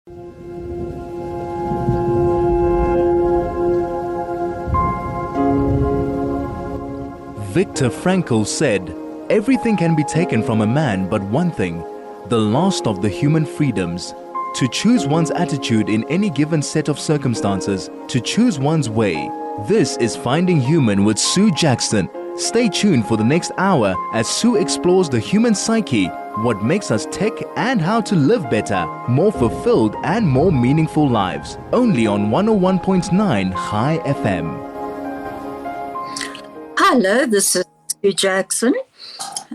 Viktor Frankl said, "Everything can be taken from a man but one thing, the last of the human freedoms. To choose one's attitude in any given set of circumstances, to choose one's way." This is Finding Human with Sue Jackson. Stay tuned for the next hour as Sue explores the human psyche, what makes us tick, and how to live better, more fulfilled and more meaningful lives. Only on 101.9 High FM. Hello, this is Sue Jackson,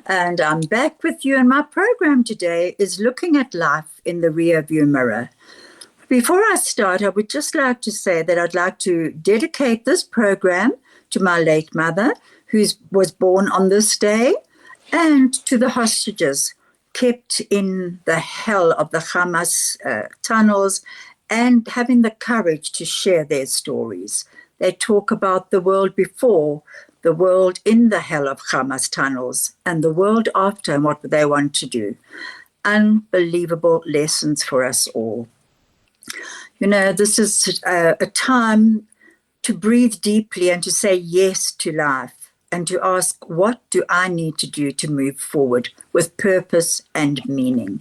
and I'm back with you, and my program today is looking at life in the rearview mirror. Before I start, I would just like to say that I'd like to dedicate this program to my late mother, who was born on this day, and to the hostages kept in the hell of the Hamas tunnels and having the courage to share their stories. They talk about the world before, the world in the hell of Hamas tunnels, and the world after and what they want to do. Unbelievable lessons for us all. You know, this is a time to breathe deeply and to say yes to life and to ask, what do I need to do to move forward with purpose and meaning?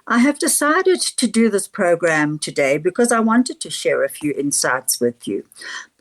I have decided to do this program today because I wanted to share a few insights with you.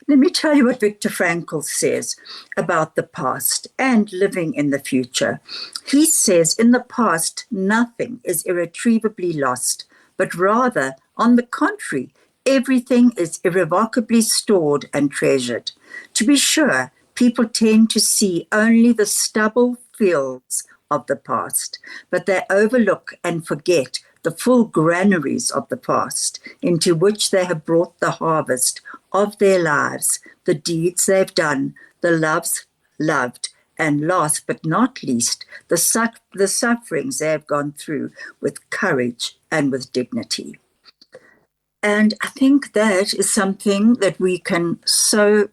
Let me tell you what Viktor Frankl says about the past and living in the future. He says, in the past, nothing is irretrievably lost, but rather, on the contrary, everything is irrevocably stored and treasured. To be sure, people tend to see only the stubble fields of the past, but they overlook and forget the full granaries of the past, into which they have brought the harvest of their lives, the deeds they've done, the loves loved, and last but not least, the sufferings they have gone through with courage and with dignity. And I think that is something that we can so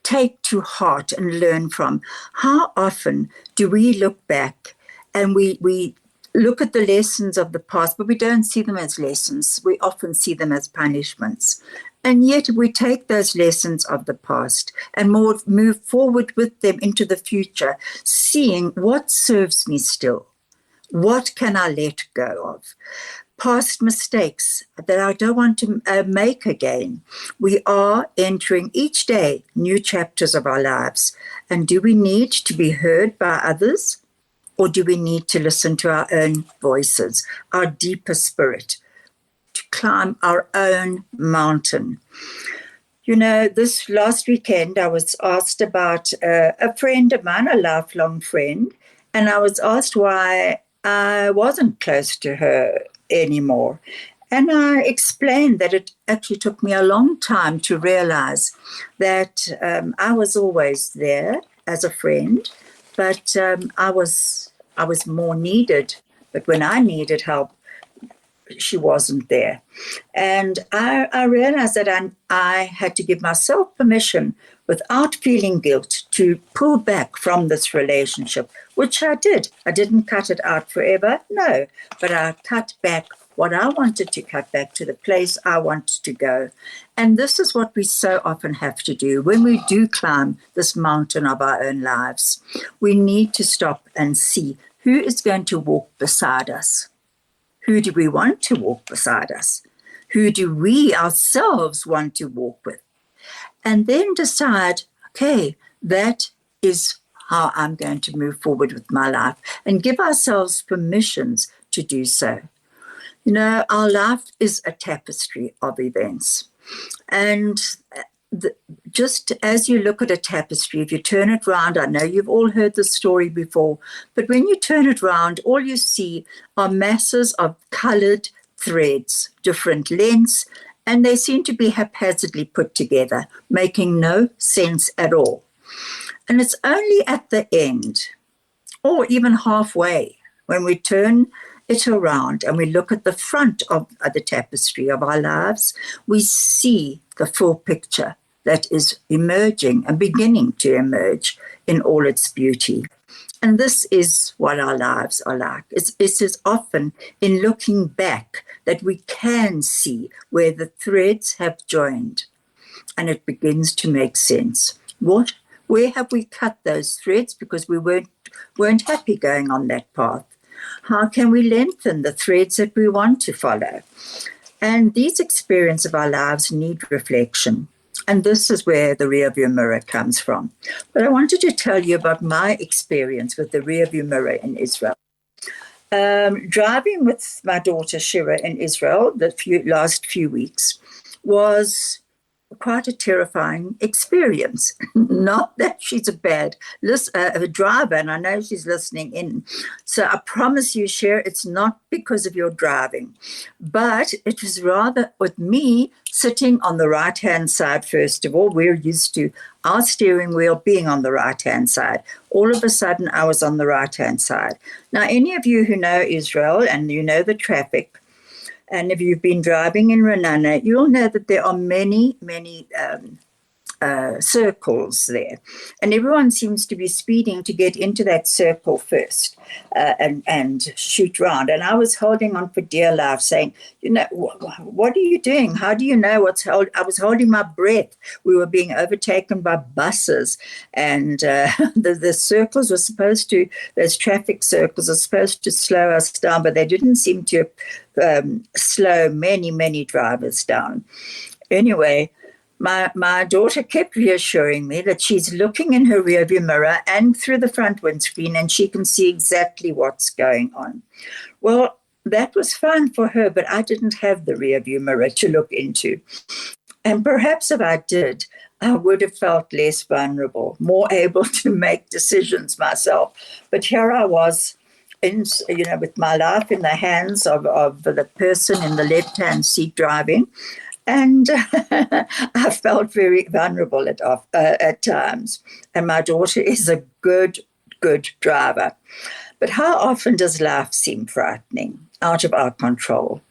take to heart and learn from. How often do we look back and we look at the lessons of the past, but we don't see them as lessons. We often see them as punishments. And yet we take those lessons of the past and move forward with them into the future, seeing what serves me still. What can I let go of? Past mistakes that I don't want to make again. We are entering each day new chapters of our lives. And do we need to be heard by others? Or do we need to listen to our own voices, our deeper spirit, to climb our own mountain? You know, this last weekend, I was asked about a friend of mine, a lifelong friend, and I was asked why I wasn't close to her anymore. And I explained that it actually took me a long time to realize that I was always there as a friend, but I was more needed. But when I needed help, she wasn't there. And I realized that I had to give myself permission without feeling guilt to pull back from this relationship, which I did. I didn't cut it out forever, no, but I cut back what I wanted to cut back to the place I wanted to go. And this is what we so often have to do when we do climb this mountain of our own lives. We need to stop and see who is going to walk beside us. Who do we want to walk beside us? Who do we ourselves want to walk with? And then decide, okay, that is how I'm going to move forward with my life, and give ourselves permissions to do so. You know, our life is a tapestry of events. And just as you look at a tapestry, if you turn it round, I know you've all heard this story before, but when you turn it round, all you see are masses of colored threads, different lengths, and they seem to be haphazardly put together, making no sense at all. And it's only at the end, or even halfway, when we turn it around and we look at the front of the tapestry of our lives, we see the full picture that is emerging and beginning to emerge in all its beauty. And this is what our lives are like. It is often in looking back that we can see where the threads have joined and it begins to make sense. Where have we cut those threads because we weren't happy going on that path? How can we lengthen the threads that we want to follow? And these experiences of our lives need reflection. And this is where the rearview mirror comes from. But I wanted to tell you about my experience with the rearview mirror in Israel. Driving with my daughter Shira in Israel the last few weeks was quite a terrifying experience. Not that she's a bad driver, and I know she's listening in. So I promise you, Cher, it's not because of your driving, but it was rather with me sitting on the right-hand side. First of all, we're used to our steering wheel being on the right-hand side. All of a sudden, I was on the right-hand side. Now, any of you who know Israel and you know the traffic, and if you've been driving in Renana, you'll know that there are many circles there. And everyone seems to be speeding to get into that circle first and shoot round. And I was holding on for dear life saying, what are you doing? How do you know I was holding my breath. We were being overtaken by buses. And the circles were supposed to, those traffic circles are supposed to slow us down, but they didn't seem to slow many drivers down. Anyway, my daughter kept reassuring me that she's looking in her rearview mirror and through the front windscreen and she can see exactly what's going on. Well, that was fine for her, but I didn't have the rearview mirror to look into. And perhaps if I did, I would have felt less vulnerable, more able to make decisions myself. But here I was, with my life in the hands of the person in the left-hand seat driving. And I felt very vulnerable at times. And my daughter is a good driver. But how often does life seem frightening, out of our control?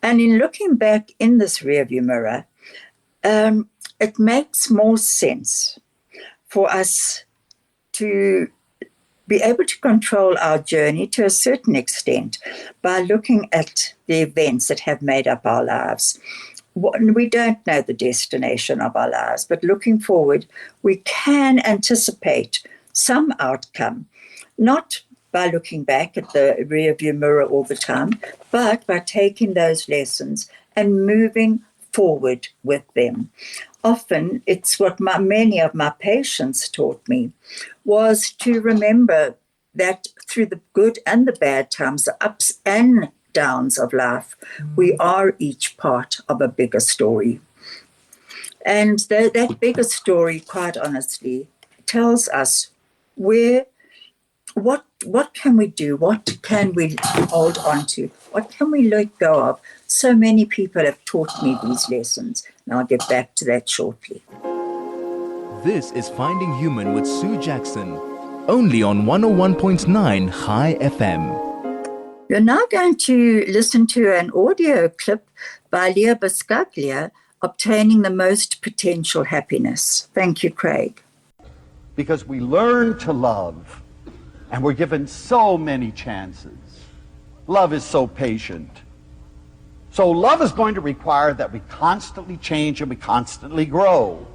And in looking back in this rearview mirror, it makes more sense for us to be able to control our journey to a certain extent by looking at the events that have made up our lives. We don't know the destination of our lives, but looking forward, we can anticipate some outcome, not by looking back at the rearview mirror all the time, but by taking those lessons and moving forward with them. Often, it's what many of my patients taught me, was to remember that through the good and the bad times, the ups and downs of life, we are each part of a bigger story. And that bigger story, quite honestly, tells us what can we do? What can we hold on to? What can we let go of? So many people have taught me these lessons, and I'll get back to that shortly. This is Finding Human with Sue Jackson, only on 101.9 High FM. You're now going to listen to an audio clip by Leah Biscaglia, Obtaining the Most Potential Happiness. Thank you, Craig. Because we learn to love, and we're given so many chances. Love is so patient. So love is going to require that we constantly change and we constantly grow.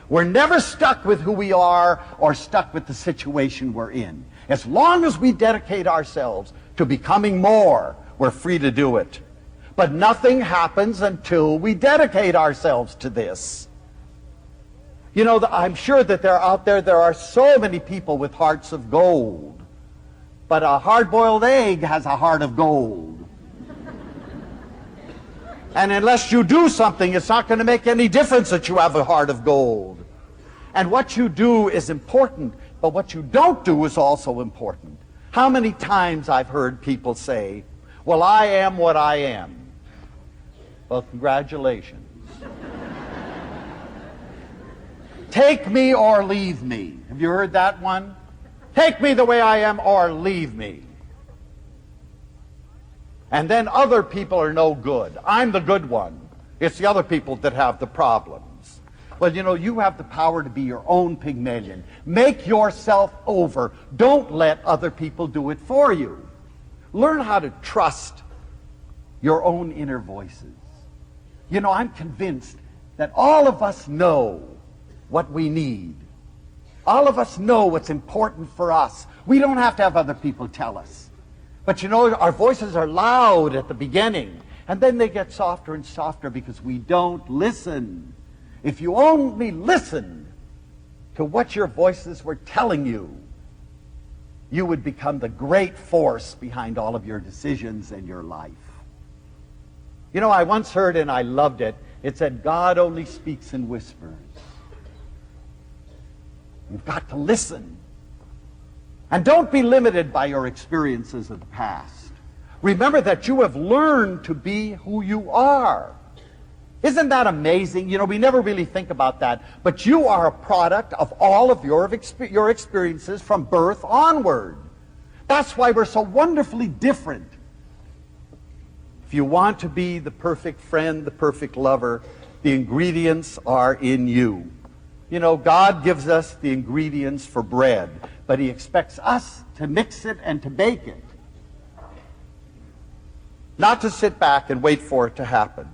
We're never stuck with who we are or stuck with the situation we're in. As long as we dedicate ourselves to becoming more, we're free to do it. But nothing happens until we dedicate ourselves to this. I'm sure that there are so many people with hearts of gold, but a hard-boiled egg has a heart of gold. And unless you do something, it's not going to make any difference that you have a heart of gold. And what you do is important, but what you don't do is also important. How many times I've heard people say, well, I am what I am. Well, congratulations. Take me or leave me. Have you heard that one? Take me the way I am or leave me. And then other people are no good. I'm the good one. It's the other people that have the problems. Well, you know, you have the power to be your own Pygmalion. Make yourself over. Don't let other people do it for you. Learn how to trust your own inner voices. You know, I'm convinced that all of us know what we need. All of us know what's important for us. We don't have to have other people tell us. But you know, our voices are loud at the beginning, and then they get softer and softer because we don't listen. If you only listened to what your voices were telling you, you would become the great force behind all of your decisions in your life. You know, I once heard, and I loved it, it said, God only speaks in whispers. You've got to listen. And don't be limited by your experiences of the past. Remember that you have learned to be who you are. Isn't that amazing? You know, we never really think about that. But you are a product of all of your experiences from birth onward. That's why we're so wonderfully different. If you want to be the perfect friend, the perfect lover, the ingredients are in you. You know, God gives us the ingredients for bread, but He expects us to mix it and to bake it. Not to sit back and wait for it to happen.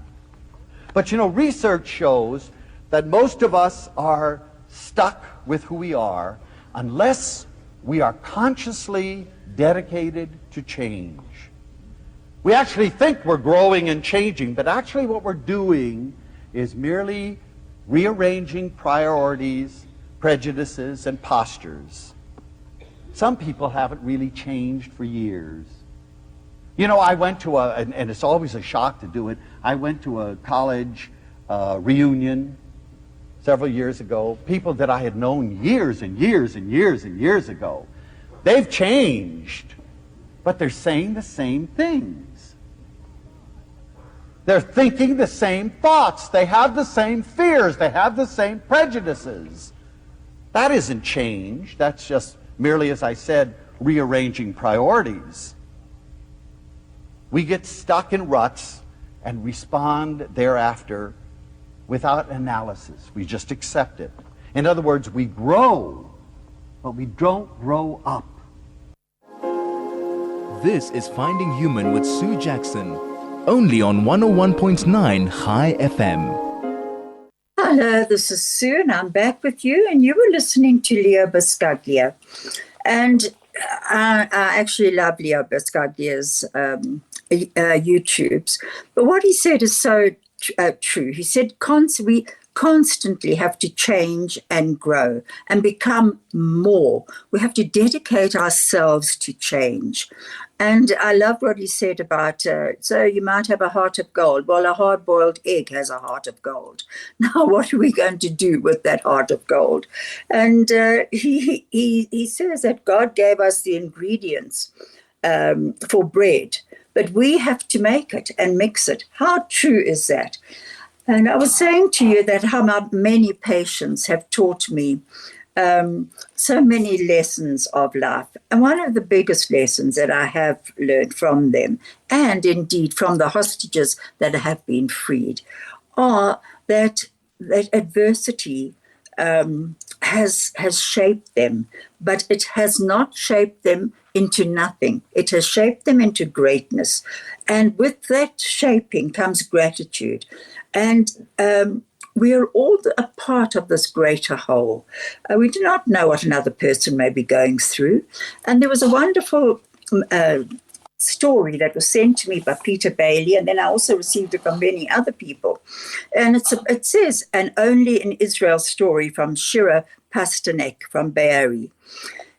But you know, research shows that most of us are stuck with who we are unless we are consciously dedicated to change. We actually think we're growing and changing, but actually what we're doing is merely rearranging priorities, prejudices, and postures. Some people haven't really changed for years. You know, I went to and it's always a shock to do it, I went to a college reunion several years ago, people that I had known years and years and years and years ago. They've changed, but they're saying the same things. They're thinking the same thoughts. They have the same fears. They have the same prejudices. That isn't change. That's just merely, as I said, rearranging priorities. We get stuck in ruts and respond thereafter without analysis. We just accept it. In other words, we grow, but we don't grow up. This is Finding Human with Sue Jackson, only on 101.9 High FM. Hello, this is Sue, and I'm back with you, and you were listening to Leo Buscaglia. And I actually love Leo Buscaglia's YouTubes. But what he said is so true. He said we constantly have to change and grow and become more. We have to dedicate ourselves to change. And I love what he said about, so you might have a heart of gold. Well, a hard-boiled egg has a heart of gold. Now, what are we going to do with that heart of gold? And he says that God gave us the ingredients for bread, but we have to make it and mix it. How true is that? And I was saying to you that how many patients have taught me so many lessons of life. And one of the biggest lessons that I have learned from them, and indeed from the hostages that have been freed, are that adversity has shaped them, but it has not shaped them into nothing. It has shaped them into greatness. And with that shaping comes gratitude. And we are all a part of this greater whole. We do not know what another person may be going through. And there was a wonderful story that was sent to me by Peter Bailey, and then I also received it from many other people. And it says, an Only in Israel story from Shira Pasternak from Be'eri.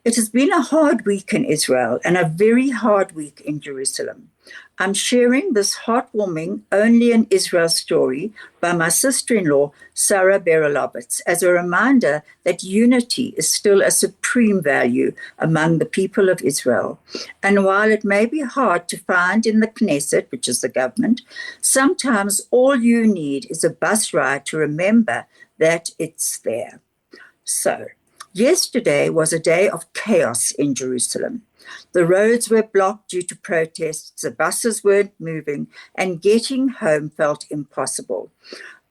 It has been a hard week in Israel and a very hard week in Jerusalem. I'm sharing this heartwarming Only in Israel story by my sister-in-law, Sarah Berilovitz, as a reminder that unity is still a supreme value among the people of Israel. And while it may be hard to find in the Knesset, which is the government, sometimes all you need is a bus ride to remember that it's there. So, yesterday was a day of chaos in Jerusalem. The roads were blocked due to protests, the buses weren't moving, and getting home felt impossible.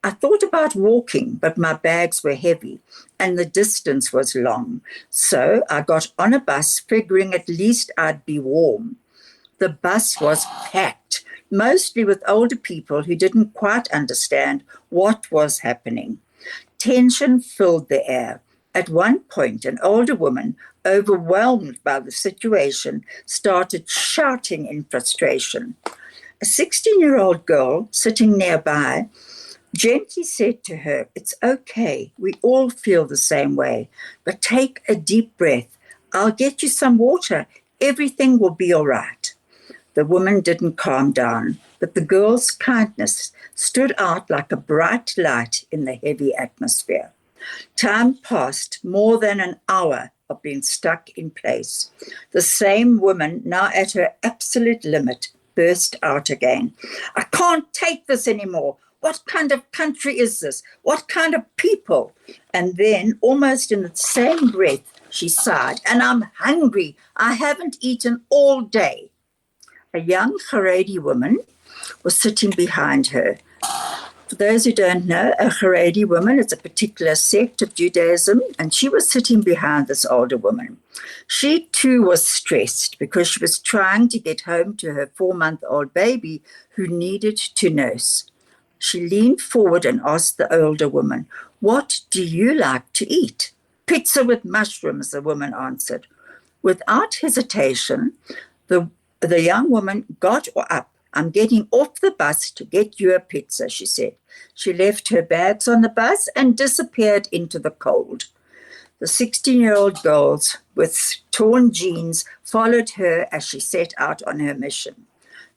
I thought about walking, but my bags were heavy and the distance was long. So I got on a bus, figuring at least I'd be warm. The bus was packed, mostly with older people who didn't quite understand what was happening. Tension filled the air. At one point, an older woman, overwhelmed by the situation, started shouting in frustration. A 16-year-old girl sitting nearby gently said to her, "It's okay. We all feel the same way, but take a deep breath. I'll get you some water. Everything will be all right." The woman didn't calm down, but the girl's kindness stood out like a bright light in the heavy atmosphere. Time passed, more than an hour of being stuck in place. The same woman, now at her absolute limit, burst out again. "I can't take this anymore. What kind of country is this? What kind of people?" And then, almost in the same breath, she sighed, "And I'm hungry. I haven't eaten all day." A young Haredi woman was sitting behind her. For those who don't know, a Haredi woman is a particular sect of Judaism, and she was sitting behind this older woman. She too was stressed because she was trying to get home to her 4-month-old baby who needed to nurse. She leaned forward and asked the older woman, "What do you like to eat?" "Pizza with mushrooms," the woman answered. Without hesitation, the young woman got up. "I'm getting off the bus to get you a pizza," she said. She left her bags on the bus and disappeared into the cold. The 16-year-old girls with torn jeans followed her as she set out on her mission.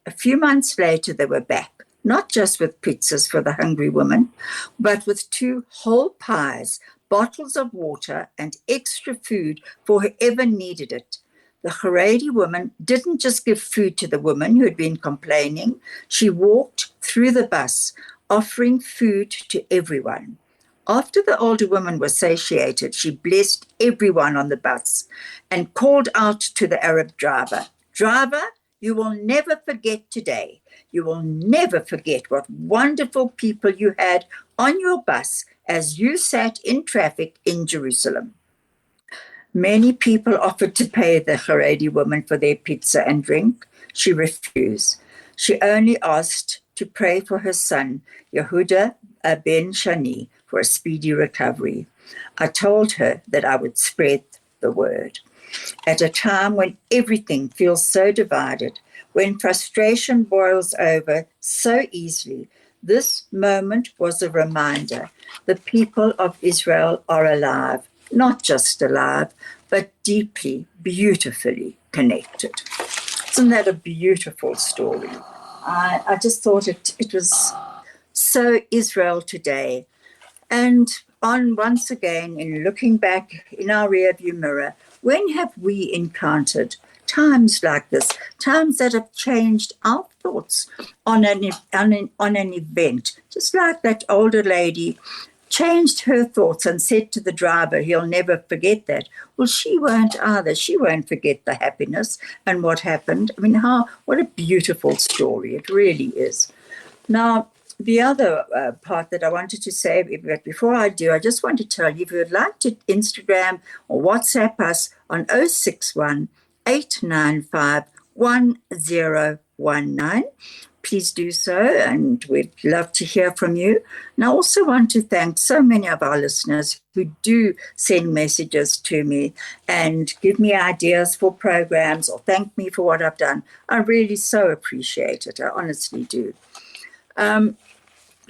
A few months later, they were back, not just with pizzas for the hungry woman, but with 2 whole pies, bottles of water, and extra food for whoever needed it. The Haredi woman didn't just give food to the woman who had been complaining. She walked through the bus, offering food to everyone. After the older woman was satiated, she blessed everyone on the bus and called out to the Arab driver, "Driver, you will never forget today. You will never forget what wonderful people you had on your bus as you sat in traffic in Jerusalem." Many people offered to pay the Haredi woman for their pizza and drink. She refused. She only asked to pray for her son, Yehuda ben Shani, for a speedy recovery. I told her that I would spread the word. At a time when everything feels so divided, when frustration boils over so easily, this moment was a reminder. The people of Israel are alive. Not just alive, but deeply, beautifully connected. Isn't that a beautiful story? I just thought it was so Israel today. And on once again, in looking back in our rearview mirror, when have we encountered times like this, times that have changed our thoughts on an event, just like that older lady changed her thoughts and said to the driver, "He'll never forget that." Well, she won't either. She won't forget the happiness and what happened. I mean, what a beautiful story. It really is. Now, the other part that I wanted to say, but before I do, I just want to tell you, if you would like to Instagram or WhatsApp us on 061 895 1019, please do so, and we'd love to hear from you. And I also want to thank so many of our listeners who do send messages to me and give me ideas for programs or thank me for what I've done. I really so appreciate it. I honestly do.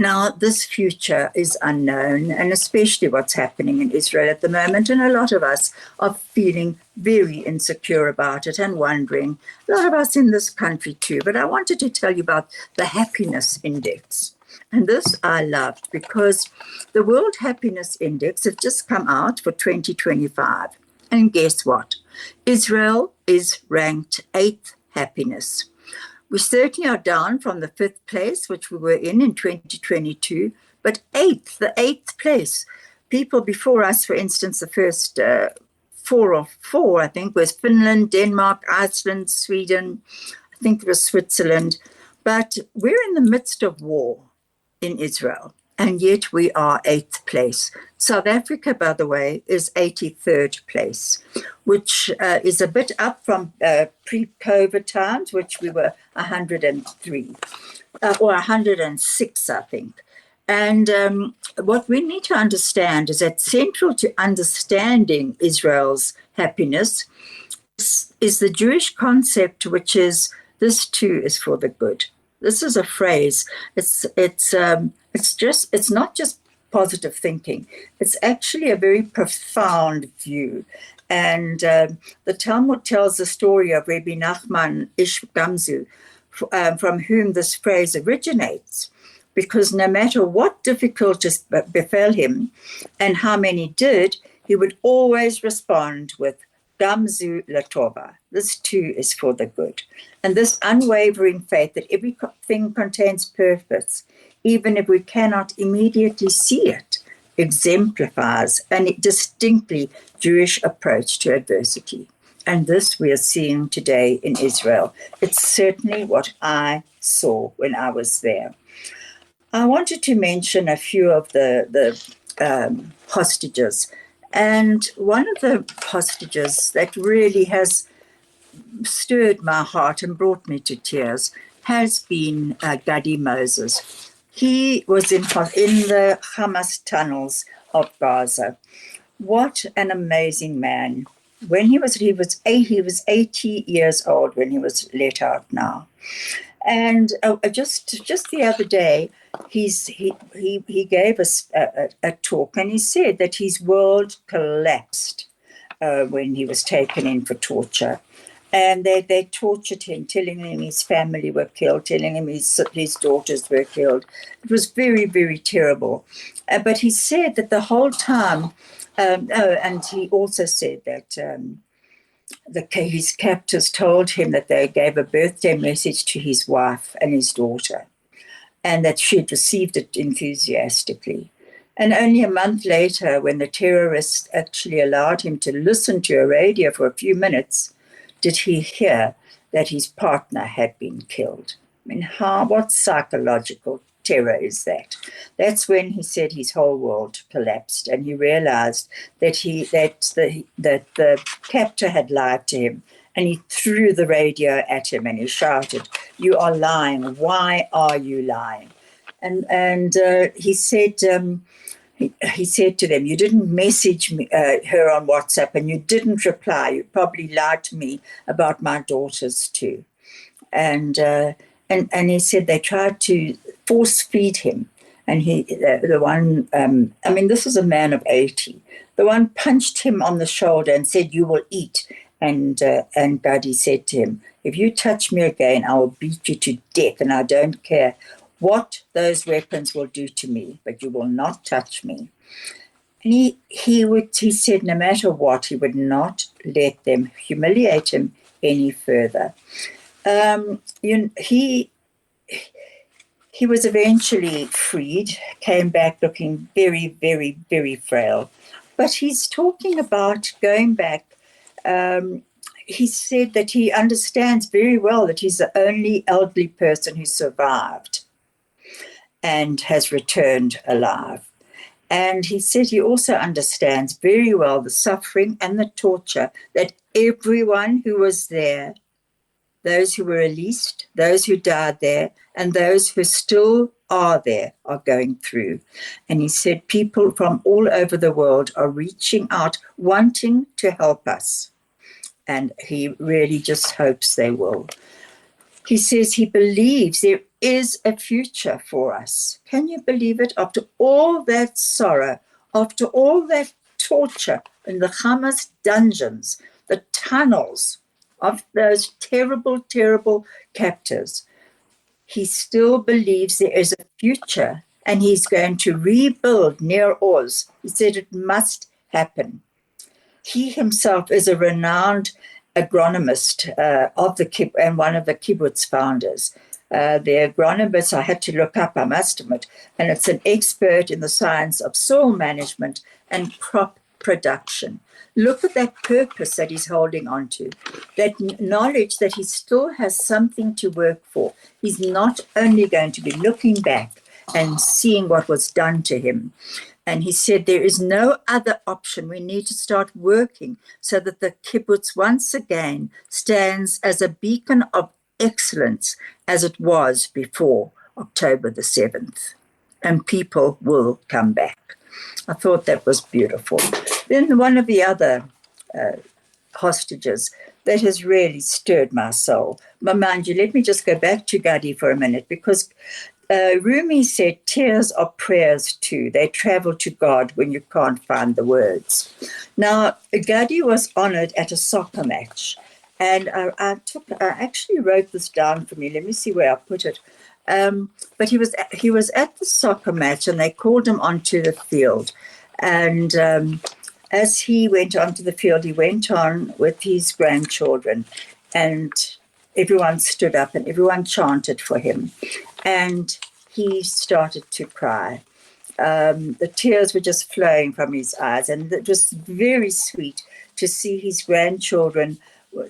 Now, this future is unknown, and especially what's happening in Israel at the moment. And a lot of us are feeling very insecure about it and wondering, a lot of us in this country too. But I wanted to tell you about the happiness index. And this I loved because the World Happiness Index has just come out for 2025. And guess what? Israel is ranked 8th happiness. We certainly are down from the 5th place, which we were in 2022, but the 8th place. People before us, for instance, the first 4 I think, was Finland, Denmark, Iceland, Sweden, I think it was Switzerland. But we're in the midst of war in Israel. and yet we are 8th place. South Africa, by the way, is 83rd place, which is a bit up from pre-COVID times, which we were 103 or 106, I think. And what we need to understand is that central to understanding Israel's happiness is the Jewish concept, which is this too is for the good. This is a phrase. It's not just positive thinking. It's actually a very profound view. And the Talmud tells the story of Rabbi Nachman Ish Gamzu, from whom this phrase originates, because no matter what difficulties befell him and how many did, he would always respond with Gamzu Latova. This too is for the good. And this unwavering faith that everything contains purpose, even if we cannot immediately see it, exemplifies a distinctly Jewish approach to adversity. And this we are seeing today in Israel. It's certainly what I saw when I was there. I wanted to mention a few of the hostages. And one of the hostages that really has stirred my heart and brought me to tears has been Gadi Moses. He was in the Hamas tunnels of Gaza. What an amazing man. When he was 80 years old when he was let out now. And just the other day, he gave us a talk, and he said that his world collapsed when he was taken in for torture. And they tortured him, telling him his family were killed, telling him his daughters were killed. It was very, very terrible. But he said that the whole time, and he also said that his captors told him that they gave a birthday message to his wife and his daughter, and that she had received it enthusiastically. And only a month later, when the terrorists actually allowed him to listen to a radio for a few minutes, did he hear that his partner had been killed. I mean, what psychological terror is that? That's when he said his whole world collapsed, and he realized that the captor had lied to him, and he threw the radio at him and he shouted, "You are lying. Why are you lying?" And he said to them, "You didn't message me, her on WhatsApp, and you didn't reply. You probably lied to me about my daughters too." And he said they tried to force feed him, and this is a man of 80. The one punched him on the shoulder and said, "You will eat." And Gadi said to him, "If you touch me again, I will beat you to death, and I don't care what those weapons will do to me, but you will not touch me." And he said no matter what, he would not let them humiliate him any further. He was eventually freed, came back looking very, very, very frail. But he's talking about going back. He said that he understands very well that he's the only elderly person who survived and has returned alive. And he said he also understands very well the suffering and the torture that everyone who was there, those who were released, those who died there, and those who still are there are going through. And he said people from all over the world are reaching out, wanting to help us. And he really just hopes they will. He says he believes there is a future for us. Can you believe it? After all that sorrow, after all that torture in the Hamas dungeons, the tunnels of those terrible, terrible captors, he still believes there is a future, and he's going to rebuild Nir Oz. He said it must happen. He himself is a renowned agronomist and one of the kibbutz founders. The agronomist I had to look up, I must admit, and it's an expert in the science of soil management and crop production. Look at that purpose that he's holding on to, that knowledge that he still has something to work for. He's not only going to be looking back and seeing what was done to him. And he said, there is no other option. We need to start working so that the kibbutz once again stands as a beacon of excellence as it was before October the 7th. And people will come back. I thought that was beautiful. Then one of the other hostages that has really stirred my soul. But mind you, let me just go back to Gadi for a minute, because Rumi said, tears are prayers too. They travel to God when you can't find the words. Now, Gadi was honored at a soccer match. And I actually wrote this down for me. Let me see where I put it. But he was at the soccer match, and they called him onto the field. And as he went onto the field, he went on with his grandchildren, and everyone stood up and everyone chanted for him. And he started to cry. The tears were just flowing from his eyes, and it was very sweet to see his grandchildren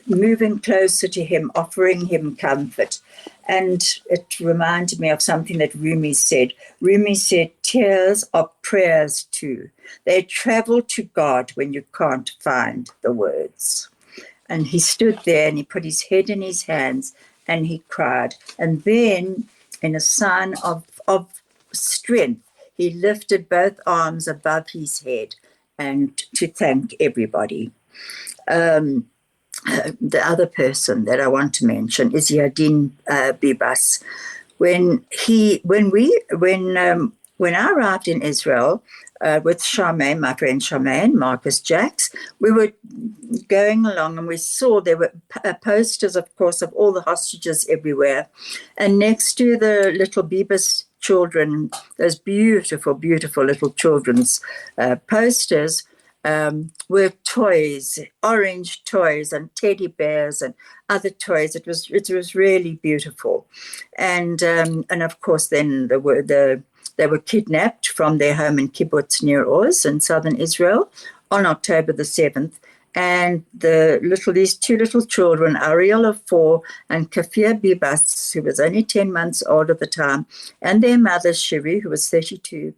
moving closer to him, offering him comfort. And it reminded me of something that Rumi said. Rumi said, tears are prayers too. They travel to God when you can't find the words. And he stood there and he put his head in his hands and he cried. And then, in a sign of strength, he lifted both arms above his head and to thank everybody. The other person that I want to mention is Yadin Bibas. When I arrived in Israel with Charmaine, my friend Charmaine, Marcus Jacks, we were going along and we saw there were posters, of course, of all the hostages everywhere. And next to the little Bibas children, those beautiful, beautiful little children's posters, were toys, orange toys and teddy bears and other toys. It was really beautiful. And of course then they were kidnapped from their home in Kibbutz Nir Oz in southern Israel on October the 7th. And these two little children, Ariel of 4 and Kafir Bibas, who was only 10 months old at the time, and their mother Shiri, who was 32,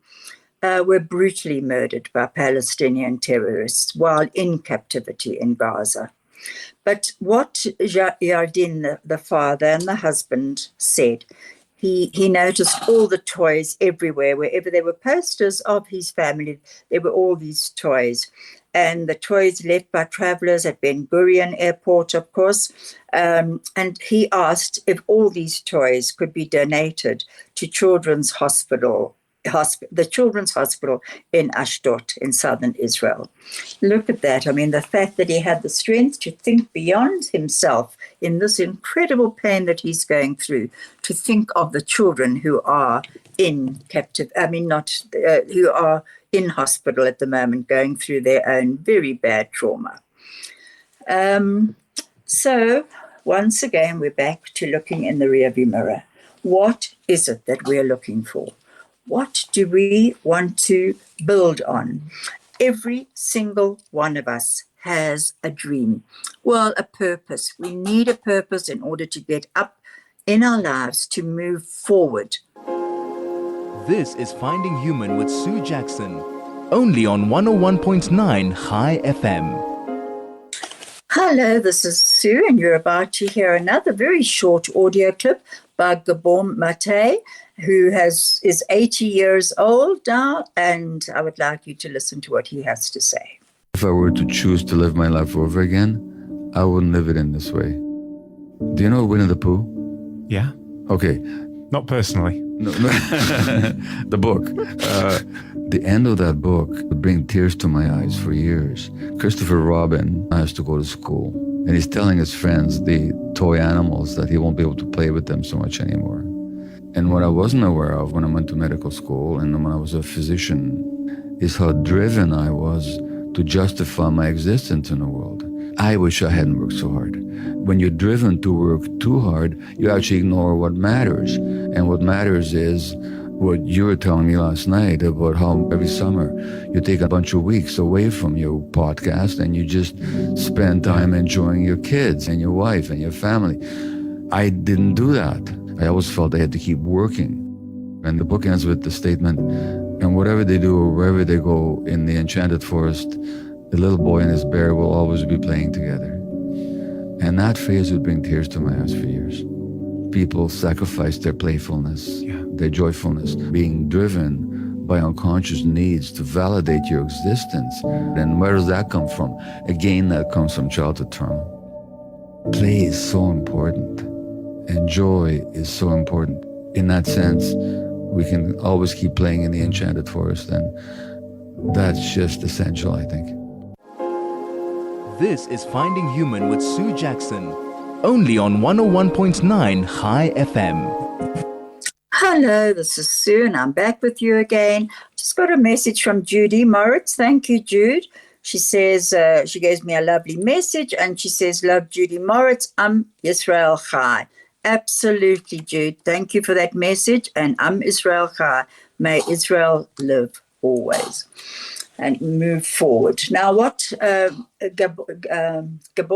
were brutally murdered by Palestinian terrorists while in captivity in Gaza. But what Yardin, the father and the husband, said, he noticed all the toys everywhere. Wherever there were posters of his family, there were all these toys. And the toys left by travelers at Ben Gurion Airport, of course. And he asked if all these toys could be donated to the Children's Hospital in Ashdod in southern Israel. Look at that. I mean, the fact that he had the strength to think beyond himself in this incredible pain that he's going through, to think of the children who are who are in hospital at the moment going through their own very bad trauma. So once again, we're back to looking in the rearview mirror. What is it that we're looking for? What do we want to build on? Every single one of us has a dream. Well, a purpose. We need a purpose in order to get up in our lives to move forward. This is Finding Human with Sue Jackson, only on 101.9 High FM. Hello, this is Sue, and you're about to hear another very short audio clip by Gabor Mate, who is 80 years old now, and I would like you to listen to what he has to say. If I were to choose to live my life over again, I wouldn't live it in this way. Do you know Winnie the Pooh? Yeah. Okay. Not personally. No. The book. The end of that book would bring tears to my eyes for years. Christopher Robin has to go to school, and he's telling his friends, the toy animals, that he won't be able to play with them so much anymore. And what I wasn't aware of when I went to medical school and when I was a physician is how driven I was to justify my existence in the world. I wish I hadn't worked so hard. When you're driven to work too hard, you actually ignore what matters. And what matters is what you were telling me last night about how every summer you take a bunch of weeks away from your podcast and you just spend time enjoying your kids and your wife and your family. I didn't do that. I always felt I had to keep working. And the book ends with the statement, and whatever they do or wherever they go in the enchanted forest, the little boy and his bear will always be playing together. And that phrase would bring tears to my eyes for years. People sacrifice their playfulness, their joyfulness, being driven by unconscious needs to validate your existence. And where does that come from? Again, that comes from childhood trauma. Play is so important, and joy is so important. In that sense, we can always keep playing in the enchanted forest, and that's just essential, I think. This is Finding Human with Sue Jackson, only on 101.9 High FM. Hello, this is Sue, and I'm back with you again. Just got a message from Judy Moritz. Thank you, Jude. She says, she gave me a lovely message, and she says, love Judy Moritz, Israel Chai. Absolutely, Jude. Thank you for that message, and Israel Chai. May Israel live always and move forward. Now, what Gabor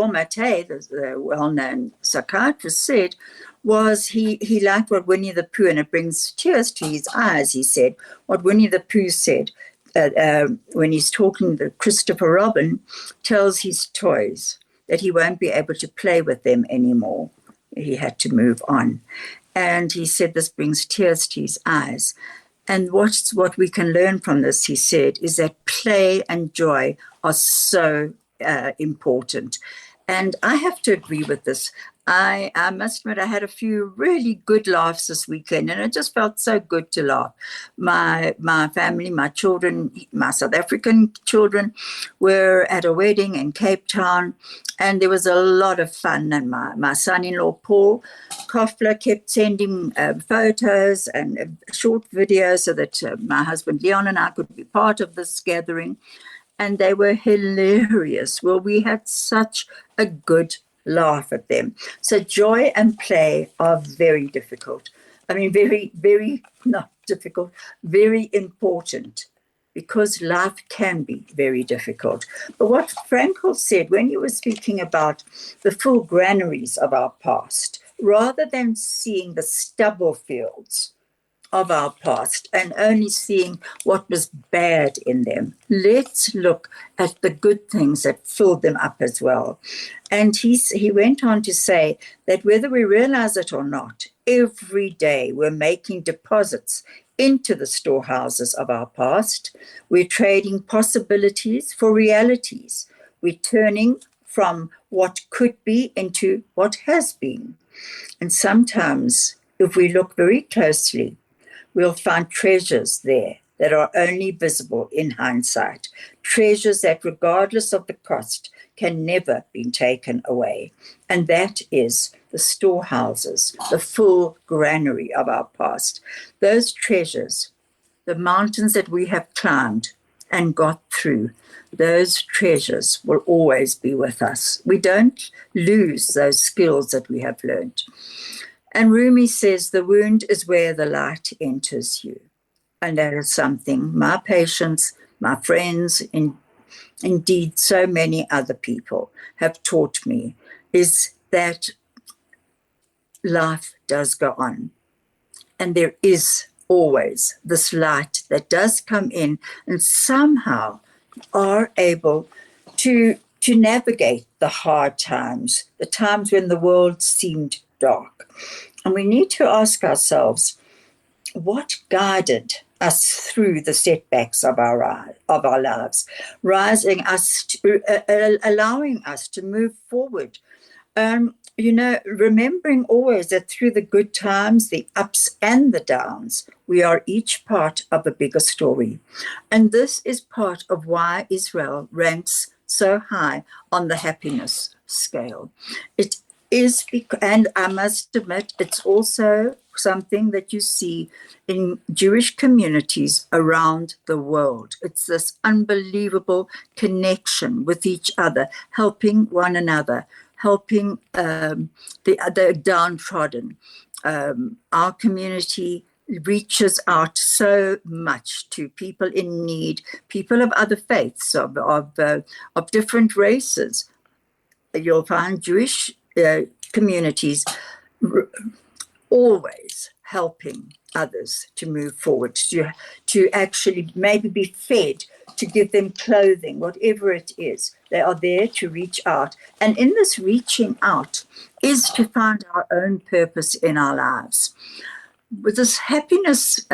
Mate, the well-known psychiatrist, said was he liked what Winnie the Pooh, and it brings tears to his eyes, he said, what Winnie the Pooh said when he's talking to Christopher Robin, tells his toys that he won't be able to play with them anymore. He had to move on. And he said this brings tears to his eyes. And what we can learn from this, he said, is that play and joy are so important. And I have to agree with this. I must admit, I had a few really good laughs this weekend, and it just felt so good to laugh. My family, my children, my South African children were at a wedding in Cape Town, and there was a lot of fun. And my son-in-law, Paul Koffler, kept sending photos and short videos so that my husband, Leon, and I could be part of this gathering. And they were hilarious. Well, we had such a good laugh at them. So joy and play are very difficult. I mean, very, very, not difficult, very important, because life can be very difficult. But what Frankl said when he was speaking about the full granaries of our past, rather than seeing the stubble fields of our past and only seeing what was bad in them, let's look at the good things that filled them up as well. And he went on to say that whether we realize it or not, every day we're making deposits into the storehouses of our past. We're trading possibilities for realities. We're turning from what could be into what has been. And sometimes, if we look very closely, we'll find treasures there that are only visible in hindsight, treasures that, regardless of the cost, can never be taken away. And that is the storehouses, the full granary of our past. Those treasures, the mountains that we have climbed and got through, those treasures will always be with us. We don't lose those skills that we have learned. And Rumi says the wound is where the light enters you. And that is something my patients, my friends, indeed so many other people have taught me, is that life does go on. And there is always this light that does come in, and somehow are able to navigate the hard times, the times when the world seemed dark. And we need to ask ourselves, what guided us through the setbacks of our lives, allowing us to move forward? Remembering always that through the good times, the ups and the downs, we are each part of a bigger story. And this is part of why Israel ranks so high on the happiness scale. It is, and I must admit, it's also something that you see in Jewish communities around the world. It's this unbelievable connection with each other, helping one another, helping the downtrodden. Our community reaches out so much to people in need, people of other faiths, of different races. You'll find Jewish communities always helping others to move forward, to actually maybe be fed, to give them clothing, whatever it is. They are there to reach out. And in this reaching out is to find our own purpose in our lives. With this happiness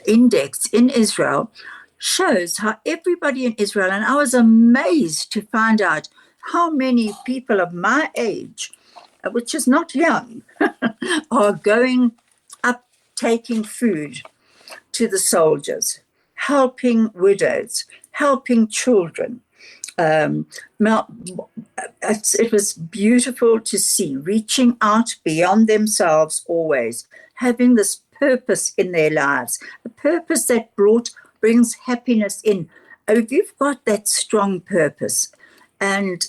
index in Israel shows how everybody in Israel, and I was amazed to find out how many people of my age, which is not young, are going up, taking food to the soldiers, helping widows, helping children. It was beautiful to see, reaching out beyond themselves always, having this purpose in their lives, a purpose that brings happiness in. If you've got that strong purpose, and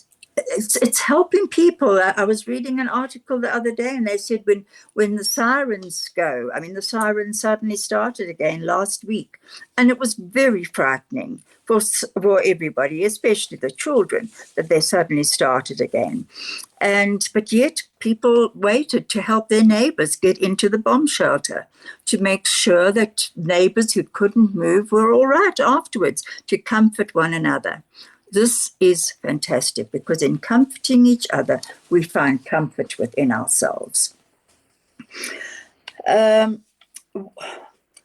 it's helping people. I was reading an article the other day, and they said when the sirens go, the sirens suddenly started again last week, and it was very frightening for everybody, especially the children, that they suddenly started again. But yet people waited to help their neighbors get into the bomb shelter, to make sure that neighbors who couldn't move were all right afterwards, to comfort one another. This is fantastic, because in comforting each other, we find comfort within ourselves.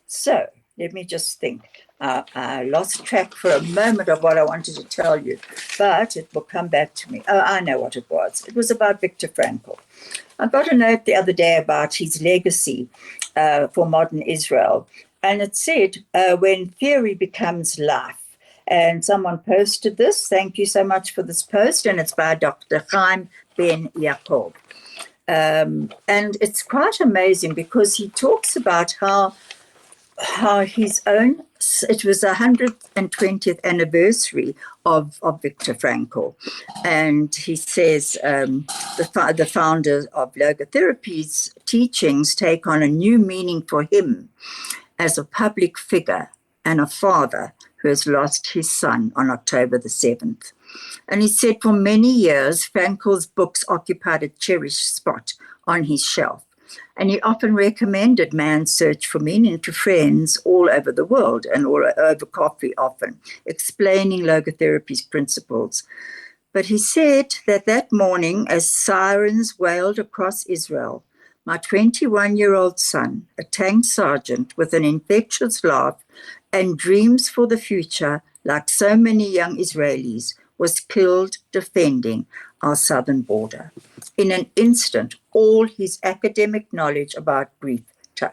So let me just think. I lost track for a moment of what I wanted to tell you, but it will come back to me. Oh, I know what it was. It was about Viktor Frankl. I got a note the other day about his legacy for modern Israel, and it said, when theory becomes life. And someone posted this. Thank you so much for this post. And it's by Dr. Chaim Ben Yaakov. And it's quite amazing, because he talks about how his own, it was the 120th anniversary of Viktor Frankl. And he says the founder of logotherapy's teachings take on a new meaning for him as a public figure and a father who has lost his son on October the 7th. And he said for many years, Frankl's books occupied a cherished spot on his shelf. And he often recommended Man's Search for Meaning to friends all over the world, and all over coffee often, explaining logotherapy's principles. But he said that morning, as sirens wailed across Israel, my 21-year-old son, a tank sergeant with an infectious laugh and dreams for the future, like so many young Israelis, was killed defending our southern border. In an instant, all his academic knowledge about grief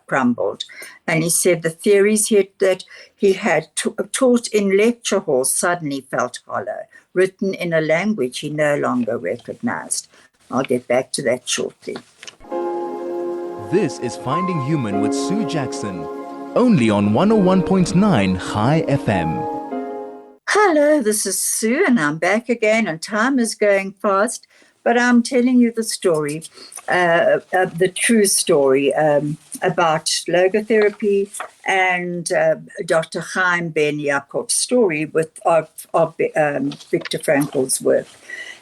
crumbled. And he said the theories that he had taught in lecture halls suddenly felt hollow, written in a language he no longer recognized. I'll get back to that shortly. This is Finding Human with Sue Jackson, only on 101.9 High FM. Hello, this is Sue, and I'm back again, and time is going fast, but I'm telling you the story, the true story about logotherapy and Dr. Chaim Ben Yaakov's story of Viktor Frankl's work.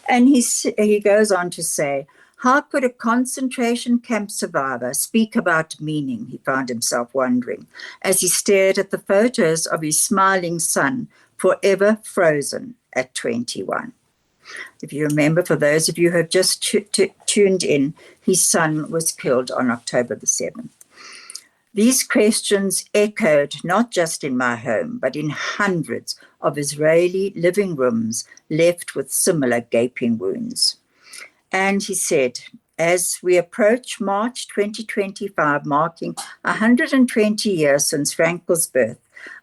And he goes on to say, how could a concentration camp survivor speak about meaning, he found himself wondering, as he stared at the photos of his smiling son, forever frozen at 21. If you remember, for those of you who have just tuned in, his son was killed on October the 7th. These questions echoed not just in my home, but in hundreds of Israeli living rooms left with similar gaping wounds. And he said, as we approach March 2025, marking 120 years since Frankl's birth,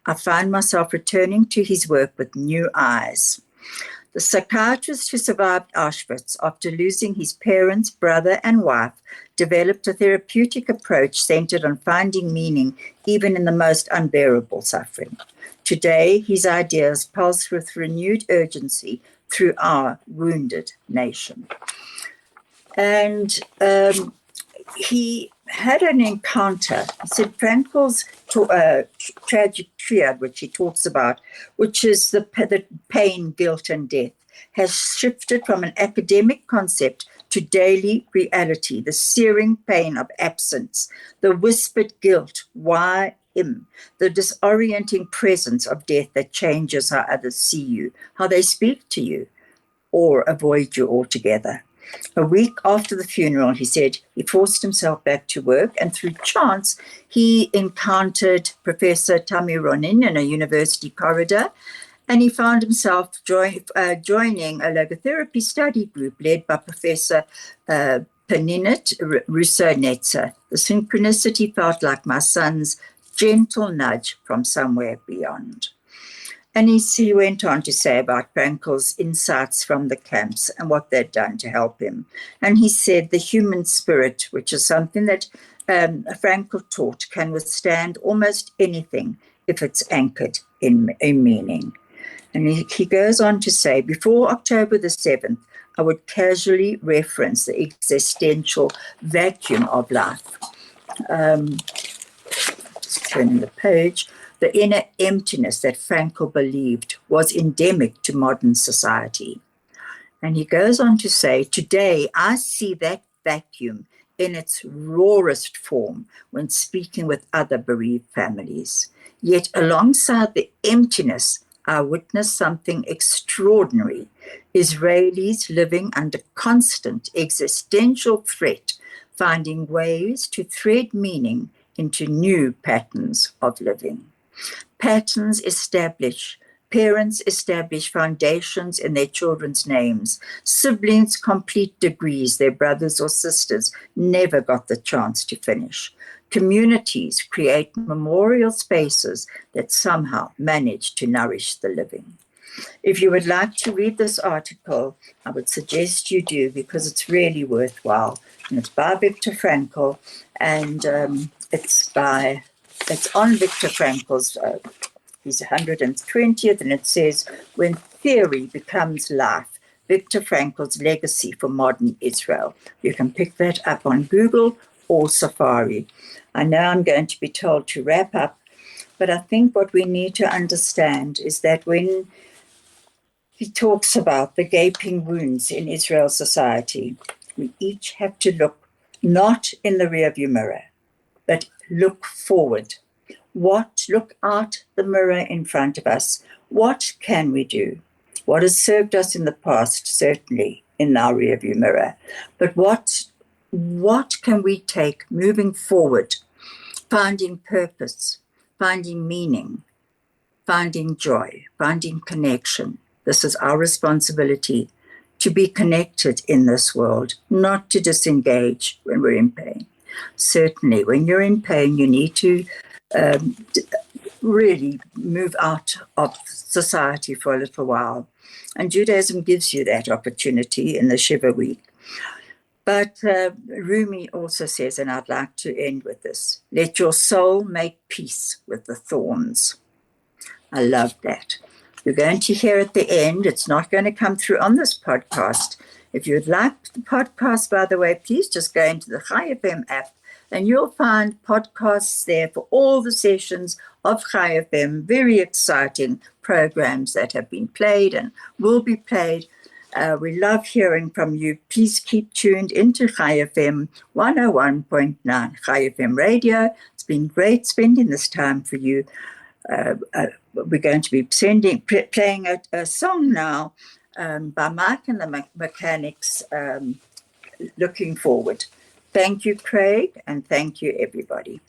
I find myself returning to his work with new eyes. The psychiatrist who survived Auschwitz after losing his parents, brother, and wife developed a therapeutic approach centered on finding meaning even in the most unbearable suffering. Today, his ideas pulse with renewed urgency through our wounded nation. And he had an encounter. He said Frankl's tragic triad, which he talks about, which is the pain, guilt, and death, has shifted from an academic concept to daily reality, the searing pain of absence, the whispered guilt, why him, the disorienting presence of death that changes how others see you, how they speak to you, or avoid you altogether. A week after the funeral, he said he forced himself back to work, and through chance, he encountered Professor Tammy Ronin in a university corridor, and he found himself joining a logotherapy study group led by Professor Peninat Rusanetsa. The synchronicity felt like my son's gentle nudge from somewhere beyond. And he went on to say about Frankel's insights from the camps and what they'd done to help him. And he said the human spirit, which is something that Frankel taught, can withstand almost anything if it's anchored in meaning. And he goes on to say, before October the 7th, I would casually reference the existential vacuum of life. Just turning the page. The inner emptiness that Frankel believed was endemic to modern society. And he goes on to say, today I see that vacuum in its rawest form when speaking with other bereaved families. Yet alongside the emptiness, I witnessed something extraordinary. Israelis living under constant existential threat, finding ways to thread meaning into new patterns of living. Patterns establish, parents establish foundations in their children's names. Siblings complete degrees their brothers or sisters never got the chance to finish. Communities create memorial spaces that somehow manage to nourish the living. If you would like to read this article, I would suggest you do, because it's really worthwhile. And it's by Viktor Frankl, and it's on Viktor Frankl's, his 120th, and it says, When Theory Becomes Life, Viktor Frankl's Legacy for Modern Israel. You can pick that up on Google or Safari. I know I'm going to be told to wrap up, but I think what we need to understand is that when he talks about the gaping wounds in Israel's society, we each have to look not in the rearview mirror, but look forward. Look out the mirror in front of us. What can we do? What has served us in the past, certainly in our rearview mirror, but what can we take moving forward, finding purpose, finding meaning, finding joy, finding connection? This is our responsibility, to be connected in this world, not to disengage when we're in pain. Certainly, when you're in pain, you need to really move out of society for a little while. And Judaism gives you that opportunity in the Shiva week. But Rumi also says, and I'd like to end with this, let your soul make peace with the thorns. I love that. You're going to hear at the end, it's not going to come through on this podcast. If you'd like the podcast, by the way, please just go into the Chai FM app, and you'll find podcasts there for all the sessions of Chai FM, very exciting programs that have been played and will be played. We love hearing from you. Please keep tuned into Chai FM 101.9, Chai FM Radio. It's been great spending this time for you. We're going to be playing a song now by Mike and the Mechanics, Looking Forward. Thank you, Craig, and thank you, everybody.